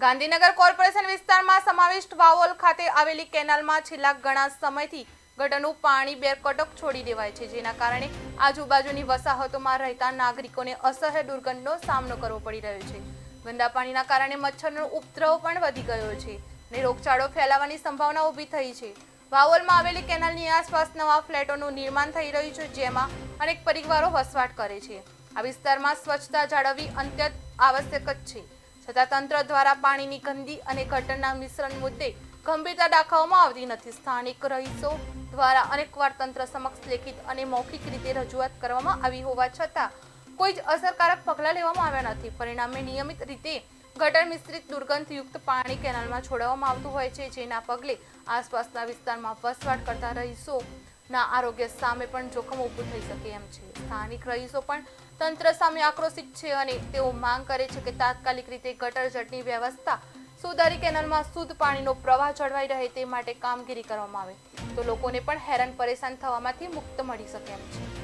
Gandhinagar corporation વિસ્તારમાં સમાવિષ્ટ વાવોલ ખાતે આવેલી કેનાલમાં છેલ્લા ઘણા સમયથી ગટરનું પાણી બેરકટક છોડી દેવાય છે, જેના કારણે આજુબાજુની વસાહતોમાં રહેતા નાગરિકોને અસહ્ય દુર્ગંધનો સામનો કરવો પડી રહ્યો છે. ગંદા પાણીના કારણે મચ્છરનો ઉપદ્રવ પણ વધી ગયો છે અને રોગચાળો ફેલાવાની સંભાવના ઊભી થઈ છે. વાવોલમાં આવેલી કેનાલની આસપાસ નવા ફ્લેટોનું નિર્માણ થઈ રહ્યું છે, જેમાં અનેક પરિવારો વસવાટ કરે છે. આ વિસ્તારમાં સ્વચ્છતા જાળવવી અત્યંત આવશ્યક જ છે, છતાં તંત્ર દ્વારા પાણીની ગંદી અને ગટરના મિશ્રણ મુદ્દે ગંભીરતા દાખવવામાં આવતી નથી. સ્થાનિક રહીશો દ્વારા અનેકવાર તંત્ર સમક્ષ લેખિત અને મૌખિક રીતે રજૂઆત કરવામાં આવી હોવા છતાં કોઈ જ અસરકારક પગલાં લેવામાં આવ્યા નથી. પરિણામે નિયમિત રીતે ગટર મિશ્રિત દુર્ગંધયુક્ત પાણી કેનાલમાં છોડવામાં આવતું હોય છે, જેના પગલે આસપાસના વિસ્તારમાં વસવાટ કરતા રહીશોના આરોગ્ય સામે પણ જોખમ ઊભું થઈ શકે એમ છે. સ્થાનિક રહીશો પણ તંત્ર સામે આક્રોશિત છે અને તેઓ માંગ કરે છે કે તાત્કાલિક રીતે ગટર જટની વ્યવસ્થા સુધારી કેનાલમાં શુદ્ધ પાણીનો પ્રવાહ જળવાઈ રહે તે માટે કામગીરી કરવામાં આવે તો લોકોને પણ હેરાન પરેશાન થવામાંથી મુક્ત મળી શકે એમ છે.